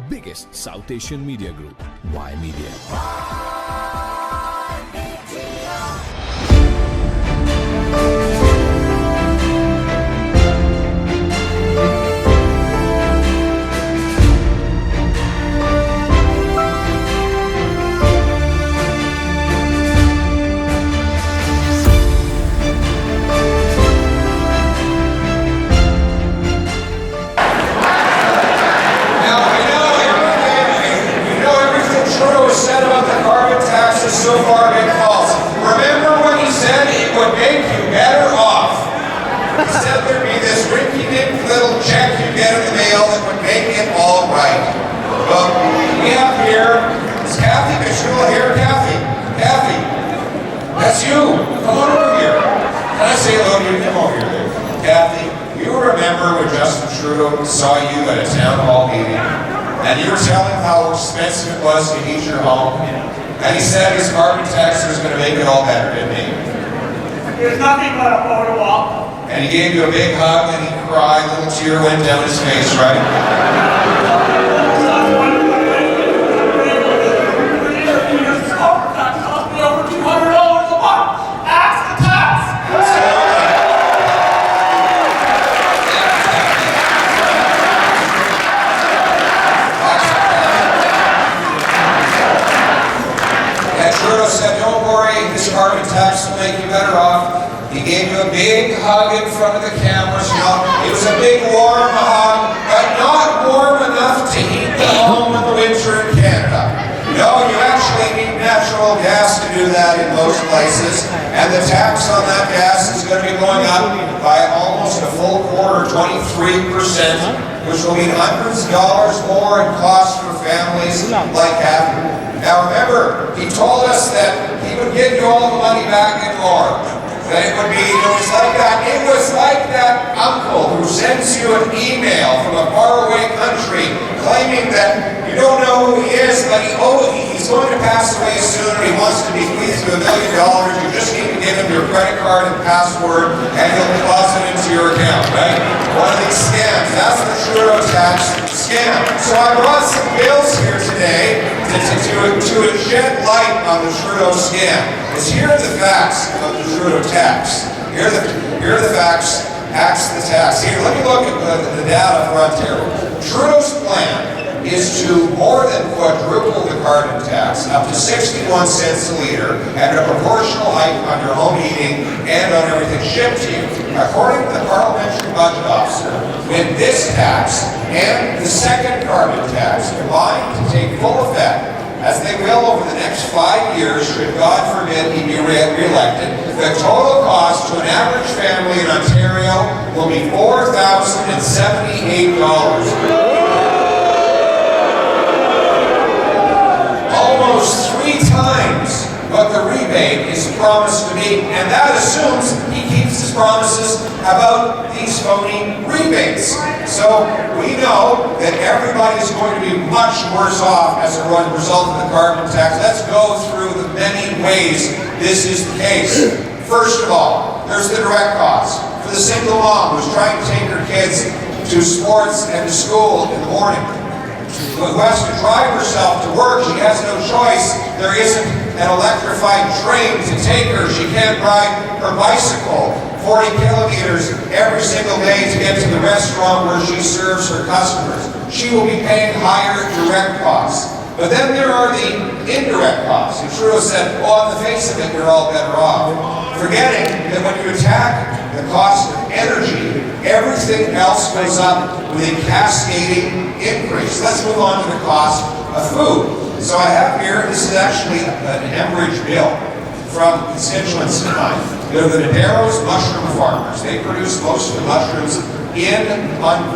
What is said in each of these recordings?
biggest South Asian media group, Y Media. So far been false. Remember when he said it would make you better off? He said there'd be this rinky-dink little check you get in the mail that would make it all right. Well, we have here, is Kathy Mitchell here? Kathy, that's you. Come on over here. Can I say hello to you? Come over here, Dave. Kathy, you remember when Justin Trudeau saw you at a town hall meeting and you were telling him how expensive it was to heat your home? And he said his carbon tax was going to make it all better, didn't he? There's nothing but a photo op. And he gave you a big hug and he cried, a little tear went down his face, right? Cost me over $200 a month. Ask the tax. Trudeau said, don't worry, this carbon tax will make you better off. He gave you a big hug in front of the cameras. You know, it was a big warm hug, but not warm enough to heat the home in the winter in Canada. No, you actually need natural gas to do that in most places, and the tax on that gas is going to be going up by almost a full quarter, 23%, which will mean hundreds of dollars more in cost for families like Kathy. Now remember, he told us that he would give you all the money back and more. That it was like that uncle who sends you an email from a faraway country claiming that you don't know who he is, but he's going to pass away soon and he wants to bequeath you $1 million. You just need to give him your credit card and password and he'll deposit it into your account, right? One of these scams. That's the Trudeau tax scam. So I brought some bills here today to shed light on the Trudeau scam. It's here are the facts of the Trudeau tax. Here are the facts. Axe the tax. Here, let me look at the data for Ontario. Trudeau's plan is to more than quadruple the carbon tax, up to 61 cents a liter, at a proportional hike on your home heating and on everything shipped to you. According to the parliamentary budget officer, with this tax and the second carbon tax combined to take full effect, as they will over the next 5 years, should God forbid he be re-elected, the total cost to an average family in Ontario will be $4,078. Almost 3 times what the rebate is promised to be, and that assumes he keeps his promises about these phony rebates. So we know that everybody is going to be much worse off as a result of the carbon tax. Let's go through the many ways this is the case. First of all, there's the direct cost. For the single mom who's trying to take her kids to sports and to school in the morning, who has to drive herself to work, she has no choice. There isn't an electrified train to take her. She can't ride her bicycle 40 kilometers every single day to get to the restaurant where she serves her customers. She will be paying higher direct costs. But then there are the indirect costs. And Trudeau said, on the face of it, you're all better off. Forgetting that when you attack the cost of energy, everything else goes up with a cascading increase. Let's move on to the cost of food. So I have here, this is actually an Enbridge bill from constituents of mine. They're the Narrows mushroom farmers. They produce most of the mushrooms in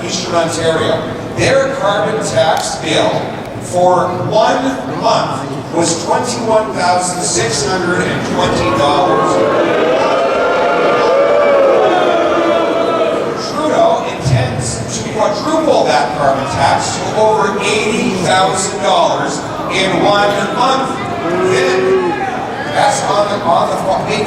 Eastern Ontario. Their carbon tax bill for 1 month was $21,620. Trudeau intends to quadruple that carbon tax to over $80,000 in 1 month. Then, that's on the they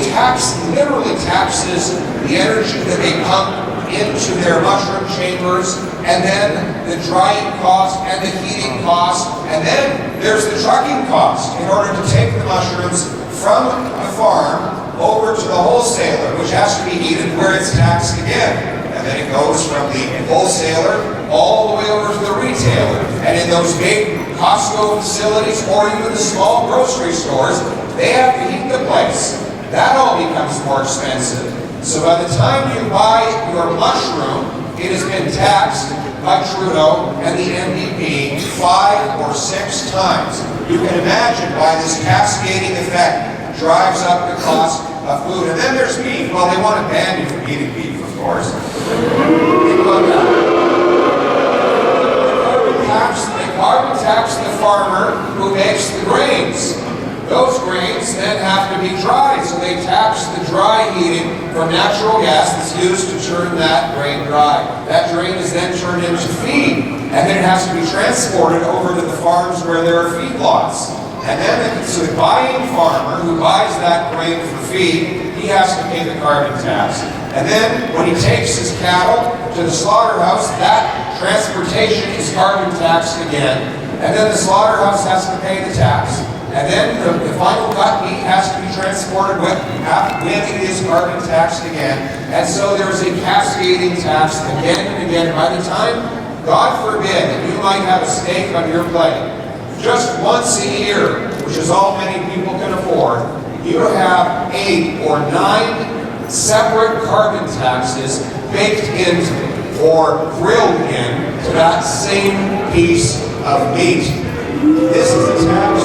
literally taxes the energy that they pump into their mushroom chambers, and then the drying cost and the heating cost, and then there's the trucking cost in order to take the mushrooms from the farm over to the wholesaler, which has to be heated where it's taxed again. And then it goes from the wholesaler all the way over to the retailer. And in those big Costco facilities or even the small grocery stores, they have to heat the place. That all becomes more expensive. So by the time you buy your mushroom, it has been taxed by Trudeau and the NDP 5 or 6 times. You can imagine why this cascading effect drives up the cost of food. And then there's beef. Well, they want to ban you from eating beef, of course. Think about that. They carbon tax the farmer who makes the grains. Those grains then have to be dried, so they tax the dry heating from natural gas that's used to turn that grain dry. That grain is then turned into feed, and then it has to be transported over to the farms where there are feedlots. And then so the buying farmer who buys that grain for feed, he has to pay the carbon tax. And then when he takes his cattle to the slaughterhouse, that transportation is carbon taxed again. And then the slaughterhouse has to pay the tax. And then the final cut meat has to be transported when it is carbon taxed again. And so there's a cascading tax again and again. And by the time, God forbid, that you might have a steak on your plate, just once a year, which is all many people can afford, you have 8 or 9 separate carbon taxes baked into or drilled into that same piece of meat. This is a tax.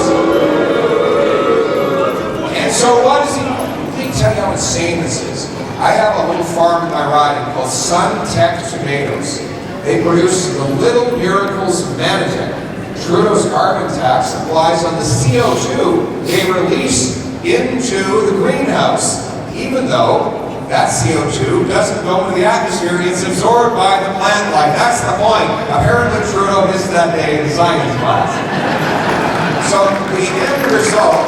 And so what is he? Let me tell you how insane this is. I have a little farm in my riding called Suntech Tomatoes. They produce the little miracles of Manitoba. Trudeau's carbon tax applies on the CO2 they release into the greenhouse, even though that CO2 doesn't go into the atmosphere, it's absorbed by the plant life. That's the point. Apparently Trudeau missed that day in science class. So the end result,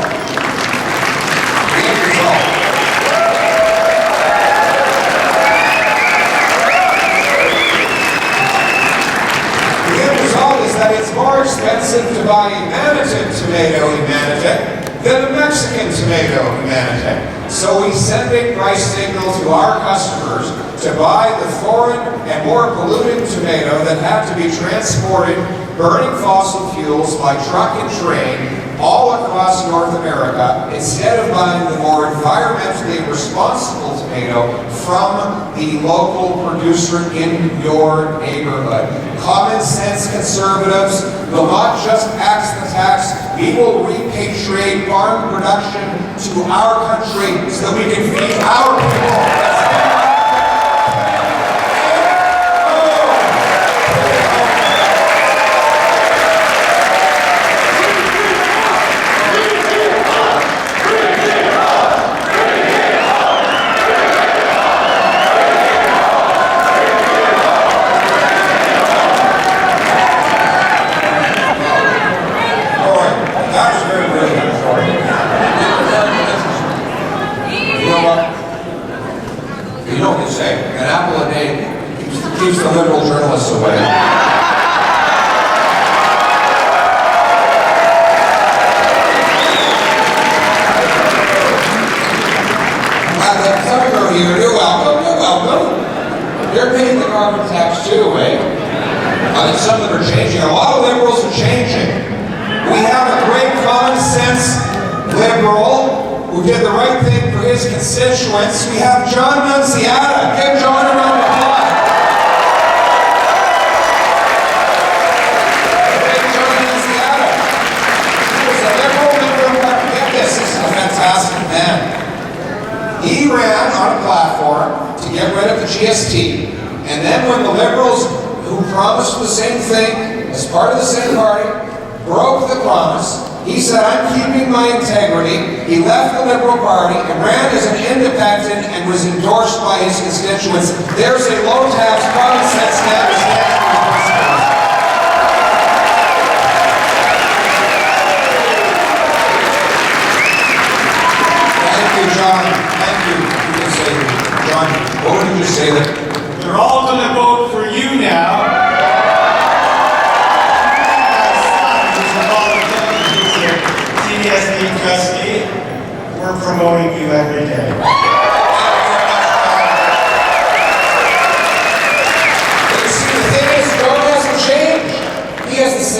is that it's more expensive to buy a Manitoba tomato in Manitoba than a Mexican tomato in Manitoba. So we send a price signal to our customers to buy the foreign and more polluting tomato that have to be transported burning fossil fuels by truck and train all across North America, instead of buying the more environmentally responsible tomato from the local producer in your neighborhood. Common sense conservatives will not just axe the tax, we will repatriate farm production to our country so that we can feed our people. Keeps the liberal journalists away. Some of you are here, you're welcome, you're welcome. You're paying the carbon tax too, eh? I think some of them are changing. A lot of liberals are changing. We have a great common sense liberal who did the right thing for his constituents. We have John Nunziata. Give John a round of applause. He ran on a platform to get rid of the GST, and then when the Liberals, who promised the same thing as part of the same party, broke the promise, he said, I'm keeping my integrity. He left the Liberal Party and ran as an independent and was endorsed by his constituents. There's a low-tax, common sense man who stands for his principles. Thank you, John. Thank you. You can say, John, what would you just say that? They're all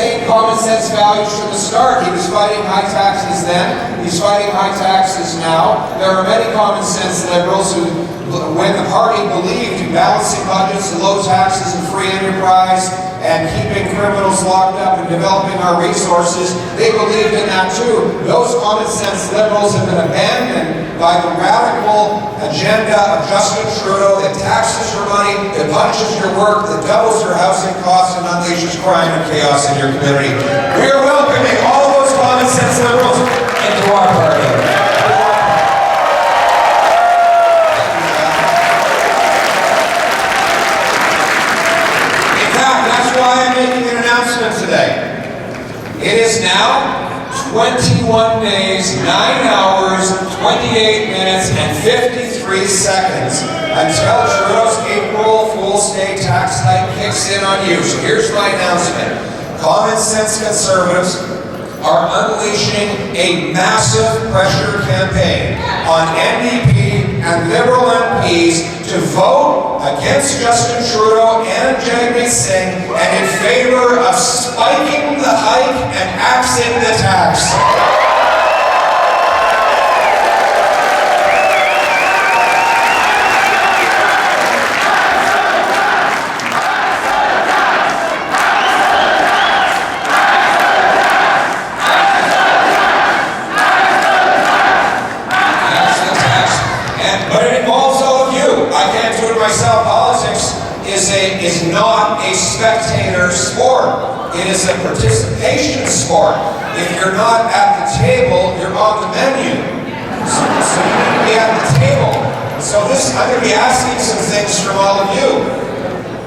same common sense values from the start. He was fighting high taxes then, he's fighting high taxes now. There are many common sense liberals who, when the party believed in balancing budgets and low taxes and free enterprise and keeping criminals locked up and developing our resources, they believed in that too. Those common sense liberals have been abandoned by the radical agenda of Justin Trudeau that taxes your money, that punishes your work, that doubles your housing costs and unleashes crime and chaos in your community. We are welcoming all those common sense liberals into our party. Today. It is now 21 days, 9 hours, 28 minutes, and 53 seconds until Trudeau's April Fool's Day tax hike kicks in on you. So here's my announcement. Common sense conservatives are unleashing a massive pressure campaign on NDP and Liberal MPs to vote against Justin Trudeau and Jagmeet Singh and in favor of spiking the hike and axing the tax. Is not a spectator sport. It is a participation sport. If you're not at the table, you're on the menu. So you need to be at the table. So I'm going to be asking some things from all of you.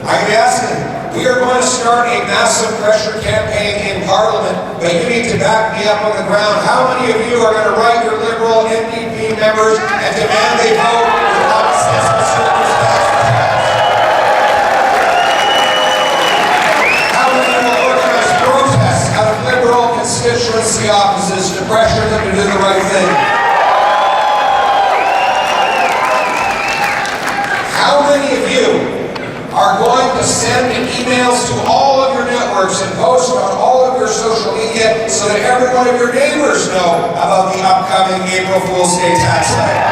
I'm going to be asking, we are going to start a massive pressure campaign in Parliament, but you need to back me up on the ground. How many of you are going to write your Liberal NDP members and demand they vote for common sense conservatives tax? Constituency offices to pressure them to do the right thing. How many of you are going to send emails to all of your networks and post on all of your social media so that every one of your neighbors know about the upcoming April Fool's Day tax hike?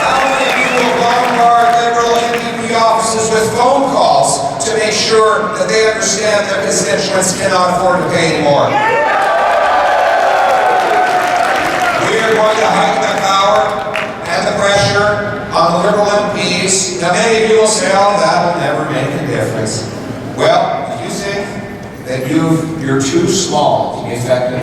How many of you will bombard Liberal NDP offices with phone calls to make sure that they understand their constituents cannot afford to pay anymore? We are going to hike the power and the pressure on the Liberal MPs. Now many of you will say, oh, that'll never make a difference. Well, if you think that you're too small to be effective,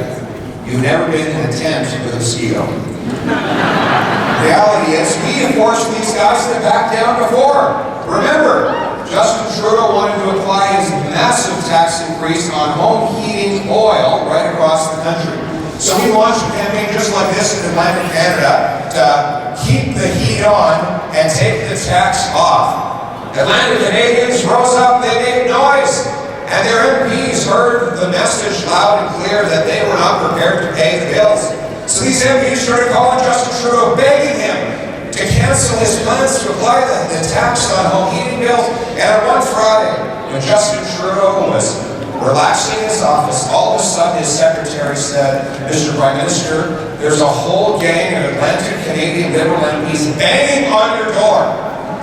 you've never been in a tent with a mosquito. The reality is, we have forced these guys to back down before. Remember, Justin Trudeau wanted to apply his massive tax increase on home heating oil right across the country. So he launched a campaign just like this in Atlantic Canada to keep the heat on and take the tax off. Atlantic Canadians rose up, they made noise, and their MPs heard the message loud and clear that they were not prepared to pay the bills. So these MPs started calling Justin Trudeau, begging him to cancel his plans to apply the tax on home heating bills. And on one Friday, when Justin Trudeau was relaxing in his office, all of a sudden his secretary said, Mr. Prime Minister, there's a whole gang of Atlantic Canadian Liberal MPs banging on your door.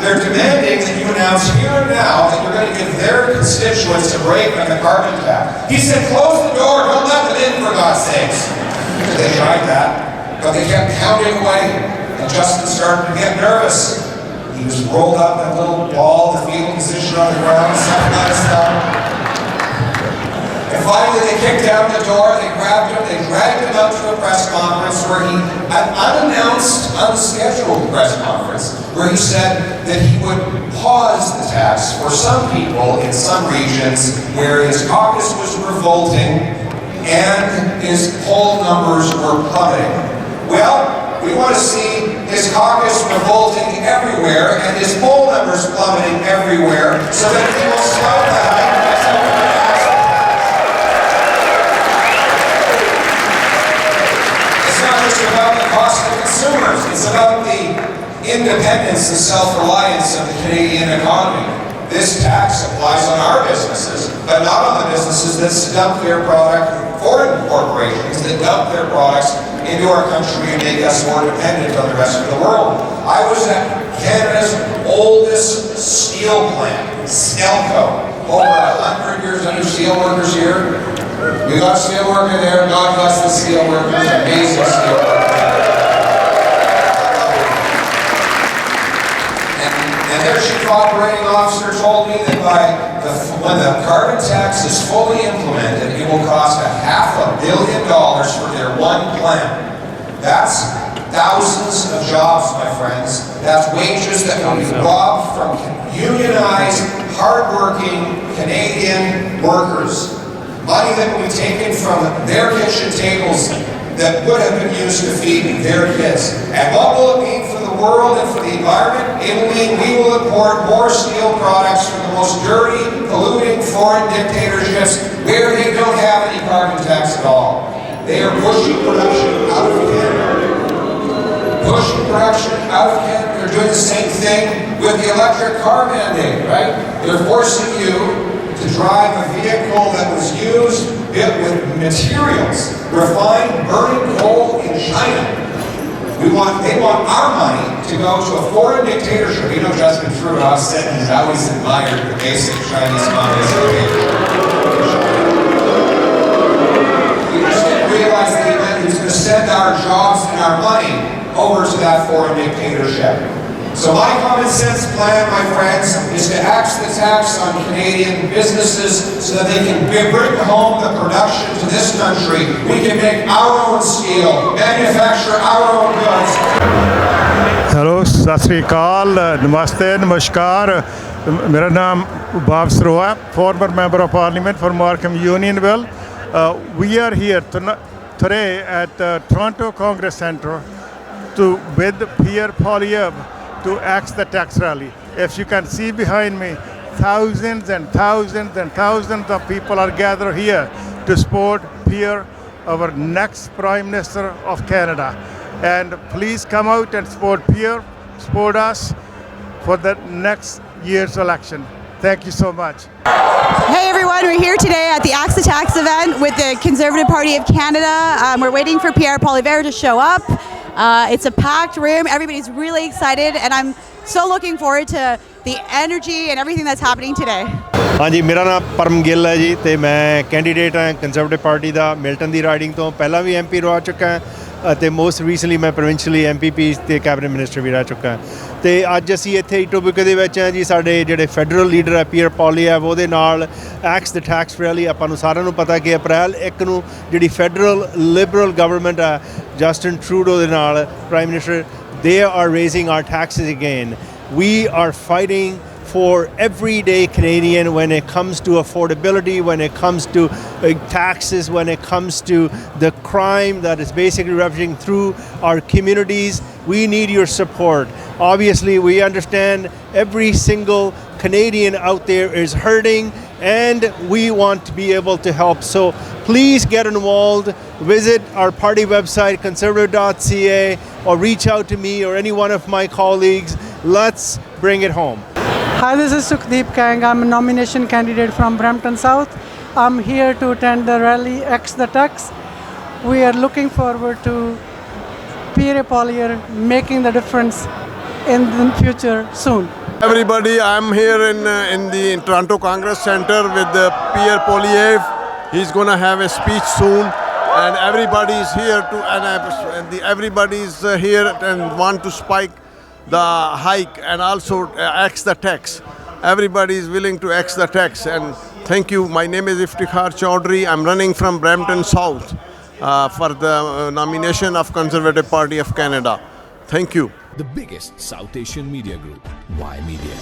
They're demanding that you announce here and now that you're going to give their constituents a break on the carbon tax. He said, close the door, don't let them in, for God's sakes. They tried that, but they kept pounding away. And Justin started to get nervous. He was rolled up in a little ball, the fetal position on the ground, something like that. And finally they kicked down the door, they grabbed him, they dragged him out to a press conference where he, an unannounced, unscheduled press conference, where he said that he would pause the tax for some people in some regions where his caucus was revolting and his poll numbers were plummeting. Well, we want to see his caucus revolting everywhere and his poll numbers plummeting everywhere so that he will slow the hike. It's not just about the cost of consumers, it's about the independence and self-reliance of the Canadian economy. This tax applies on our businesses. but not on the businesses that dump their product, foreign corporations that dump their products into our country and make us more dependent on the rest of the world. I was at Canada's oldest steel plant, Snelco. Over 100 years under steel workers here. We got steel worker there. God bless the steel workers. Amazing steel workers. And their chief operating officer told me that when the carbon tax is fully implemented, it will cost $500 million for their one plant. That's thousands of jobs, my friends. That's wages that will be robbed from unionized, hard-working Canadian workers. Money that will be taken from their kitchen tables that would have been used to feed their kids. And what will it mean for the world and for the environment? It will mean we will import more steel products from the most dirty, polluting foreign dictatorships where they don't have any carbon tax at all. They are pushing production out of Canada. Pushing production out of Canada. They're doing the same thing with the electric car mandate, right? They're forcing you to drive a vehicle that was used with materials, refined, burning coal in China. They want our money to go to a foreign dictatorship. You know, Justin Trudeau said he's always admired the basic Chinese communist dictatorship. We just didn't realize that he was going to send our jobs and our money over to that foreign dictatorship. So my common sense plan, my friends, is to axe the tax on Canadian businesses so that they can bring home the production to this country. We can make our own steel, manufacture our own goods. Hello सत श्री अकाल नमस्ते नमस्कार मेरा नाम बाब Saroa former member of parliament for Markham Unionville. We are here today at the Toronto Congress Centre with Pierre Poilievre to axe the tax rally. If you can see behind me, thousands and thousands and thousands of people are gathered here to support Pierre, our next Prime Minister of Canada. And please come out and support Pierre, support us for the next year's election. Thank you so much. Hey everyone, we're here today at the Axe the Tax event with the Conservative Party of Canada. We're waiting for Pierre Poilievre to show up. It's a packed room. Everybody's really excited and I'm so looking forward to the energy and everything that's happening today. हाँ जी मेरा नाम परम गिल है जी ਤੇ ਮੈਂ candidate ਹਾਂ conservative party ਦਾ Milton ਦੀ riding ਤੋਂ ਪਹਿਲਾਂ ਵੀ ਐਮਪੀ ਰਹਿ ਚੁੱਕਾ ਹਾਂ ਅਤੇ ਮੋਸਟ ਰੀਸੈਂਟਲੀ ਮੈਂ ਪ੍ਰੋਵਿੰਸ਼ੀਅਲੀ ਐਮਪੀਪੀ ਤੇ ਕੈਬਨਿਟ ਮਿਨਿਸਟਰ ਵੀ ਰਹਿ ਚੁੱਕਾ ਹਾਂ ਤੇ ਅੱਜ ਅਸੀਂ ਇੱਥੇ ਇਟੋਬਿਕ ਦੇ ਵਿੱਚ ਹਾਂ ਜੀ ਸਾਡੇ ਜਿਹੜੇ ਫੈਡਰਲ ਲੀਡਰ ਹੈ ਪੀਅਰ ਪੋਲੀਐਵ ਉਹਦੇ ਨਾਲ ਐਕਸ ਦ ਟੈਕਸ ਰੈਲੀ ਆਪਾਂ ਨੂੰ ਸਾਰਿਆਂ ਨੂੰ ਪਤਾ ਕਿ ਅਪ੍ਰੈਲ 1 ਨੂੰ ਜਿਹੜੀ ਫੈਡਰਲ ਲਿਬਰਲ ਗਵਰਨਮੈਂਟ ਹੈ ਜਸਟਿਨ ਟਰੂਡੋ ਦੇ ਨਾਲ prime minister they are raising our taxes again. We are fighting for everyday Canadian when it comes to affordability, when it comes to taxes, when it comes to the crime that is basically ravaging through our communities. We need your support. Obviously, we understand every single Canadian out there is hurting and we want to be able to help. So please get involved. Visit our party website, conservative.ca, or reach out to me or any one of my colleagues. Let's bring it home. Hi, this is Sukhdeep Kang. I'm a nomination candidate from Brampton South. I'm here to attend the rally X the Tax. We are looking forward to Pierre Poilievre making the difference in the future soon. Everybody, I'm here in the Toronto Congress Centre with Pierre Poilievre. He's going to have a speech soon, and everybody is here everybody's here and want to spike the hike and also axe the tax. Everybody is willing to axe the tax, and thank you. My name is Iftikhar Chaudhary. I'm running from Brampton South for the nomination of Conservative Party of Canada. Thank you. The biggest South Asian media group, Y Media.